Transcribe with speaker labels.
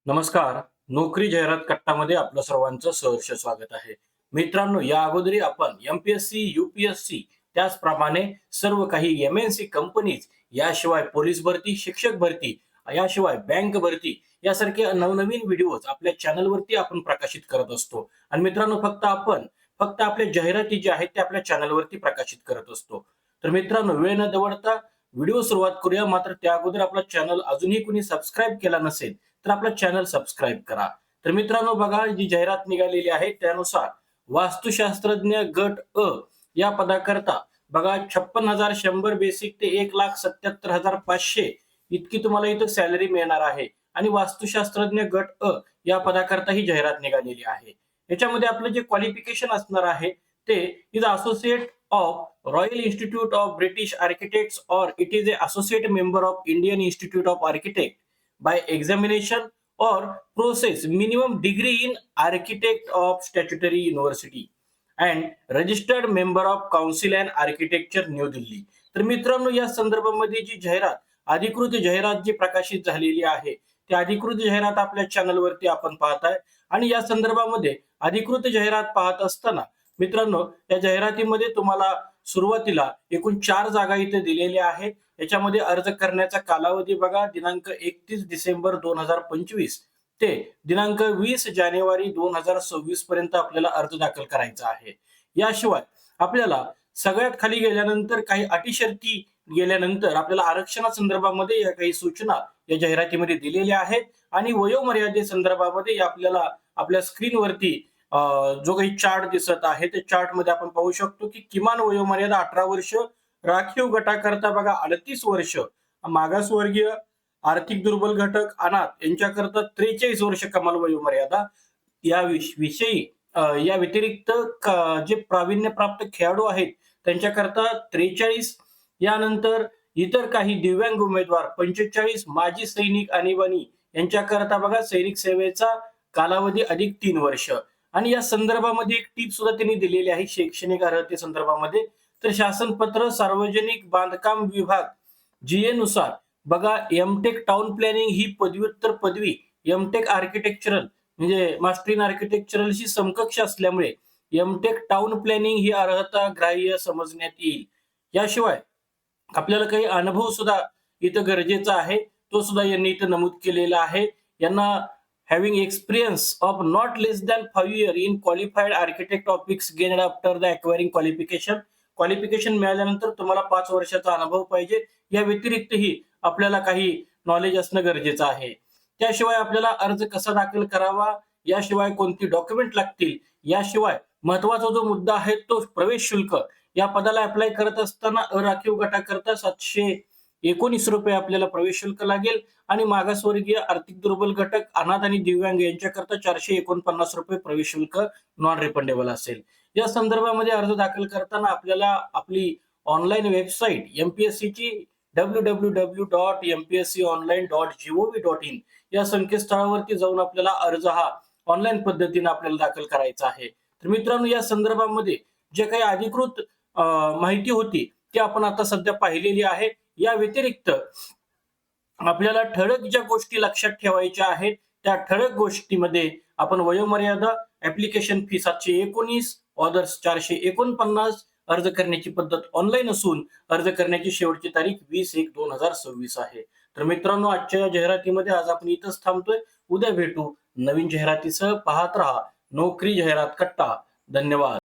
Speaker 1: नमस्कार. नोकरी जाहिरात कट्टामध्ये आपलं सर्वांचं सहर्ष स्वागत आहे. मित्रांनो, या अगोदरी आपण एम-पी-एस-सी, यू-पी-एस-सी त्याचप्रमाणे सर्व काही एम-एन-सी कंपनीज, याशिवाय पोलीस भरती, शिक्षक भरती, याशिवाय बँक भरती यासारखे नवनवीन व्हिडिओज आपल्या चॅनलवरती आपण प्रकाशित करत असतो. आणि मित्रांनो, फक्त आपल्या जाहिराती ज्या आहेत त्या आपल्या चॅनलवरती प्रकाशित करत असतो. तर मित्रांनो, वेळ न दवडता व्हिडिओ सुरुवात करूया. मात्र त्या अगोदर आपला चॅनल अजूनही कुणी सबस्क्राईब केला नसेल तर आपला चॅनल सबस्क्राईब करा. तर मित्रांनो बघा, जी जाहिरात निघालेली आहे त्यानुसार वास्तुशास्त्रज्ञ गट अ या पदाकरता बघा 56,100 बेसिक ते 1,77,500 इतकी तुम्हाला इथं सॅलरी मिळणार आहे. आणि वास्तुशास्त्रज्ञ गट अ या पदाकरता ही जाहिरात निघालेली आहे. याच्यामध्ये आपलं जे क्वालिफिकेशन असणार आहे ते is associate of royal institute of British architects और it is a associate member of Indian institute of architect by examination or process minimum degree in architect of statutory university and registered member of council and architecture new Delhi. तर मित्रांनो, या संदर्भामध्ये जी जाहिरात अधिकृत जाहिरात जी प्रकाशित झालेली आहे ती अधिकृत जाहिरात आपल्या चॅनलवरती आपण पाहताय. आणि या संदर्भामध्ये अधिकृत जाहिरात पाहत असताना मित्रांनो, या जाहिरातीमध्ये तुम्हाला सुरुवातीला एकूण 4 जागा इथे दिलेल्या आहेत. याच्यामध्ये अर्ज करण्याचा कालावधी बघा, दिनांक 31 डिसेंबर 2025 ते दिनांक 20 जानेवारी 2026 पर्यंत आपल्याला अर्ज दाखल करायचा आहे. याशिवाय आपल्याला सगळ्यात खाली गेल्यानंतर काही अटी शर्ती गेल्यानंतर आपल्याला आरक्षणासंदर्भामध्ये या काही सूचना या जाहिरातीमध्ये दिलेल्या आहेत. आणि वयोमर्यादेसंदर्भामध्ये आपल्याला आपल्या स्क्रीनवरती जो काही चार्ट दिसत आहे त्या चार्ट मध्ये आपण पाहू शकतो की किमान वयोमर्यादा 18 वर्ष, राखीव गटाकरता बघा 38 वर्ष, मागासवर्गीय, आर्थिक दुर्बल घटक, अनाथ यांच्याकरता 43 वर्ष कमाल वयोमर्यादा. या विषयी या व्यतिरिक्त जे प्रावीण्यप्राप्त खेळाडू आहेत त्यांच्याकरता 43. यानंतर इतर काही दिव्यांग उमेदवार 45, माजी सैनिक आणीबाणी यांच्याकरता बघा सैनिक सेवेचा कालावधी अधिक 3 वर्ष. आणि या संदर्भामध्ये एक टीप सुद्धा त्यांनी दिलेली आहे शैक्षणिक अर्हते संदर्भामध्ये. तर शासन पत्र सार्वजनिक बांधकाम विभाग जीए नुसार बघा एमटेक टाउन प्लॅनिंग ही पदव्युत्तर पदवी एमटेक आर्किटेक्चरल म्हणजे मास्टर इन आर्किटेक्चरलशी समकक्ष असल्यामुळे एमटेक टाउन प्लॅनिंग ही अर्हता ग्राह्य समजण्यात येईल. याशिवाय आपल्याला काही अनुभव सुद्धा इथं गरजेचा आहे, तो सुद्धा यांनी इथं नमूद केलेला आहे. यांना having experience of not less than 5 years in qualified architect topics gained after the acquiring qualification मिळाल्यानंतर तुम्हाला 5 वर्षाचा अनुभव पाहिजे. या व्यतिरिक्तही आपल्याला काही नॉलेज असणं गरजेचं आहे. त्याशिवाय आपल्याला अर्ज कसा दाखल करावा, याशिवाय कोणती डॉक्युमेंट लागतील, याशिवाय महत्वाचा जो मुद्दा आहे तो प्रवेश शुल्क. या पदाला अप्लाय करत असताना अराखीव गटाकरता 719 रुपये आपल्याला प्रवेश शुल्क लागेल. आणि मागासवर्गीय, आर्थिक दुर्बल घटक, अनाथ आणि दिव्यांग यांच्याकरता 449 रुपये प्रवेश शुल्क नॉन रिफंडेबल असेल. या संदर्भामध्ये अर्ज दाखल करताना आपल्याला आपली ऑनलाईन वेबसाईट एमपीएससी ची www.mpsconline.gov.in या संकेतस्थळावरती जाऊन आपल्याला अर्ज हा ऑनलाईन पद्धतीने आपल्याला दाखल करायचा आहे. तर मित्रांनो, या संदर्भामध्ये जे काही अधिकृत माहिती होती ती आपण आता सध्या पाहिलेली आहे. या व्यतिरिक्त आपल्याला ठळक ज्या गोष्टी लक्षात ठेवायच्या आहेत त्या ठळक गोष्टीमध्ये आपण वयोमर्यादा, ऍप्लिकेशन फी 719, ऑदर्स 449, अर्ज करण्याची पद्धत ऑनलाईन असून अर्ज करण्याची शेवटची तारीख 20/1/2026 आहे. तर मित्रांनो, आजच्या जाहिरातीमध्ये आज आपण इथंच थांबतोय. उद्या भेटू नवीन जाहिरातीसह. पाहत रहा नोकरी जाहिरात कट्टा. धन्यवाद.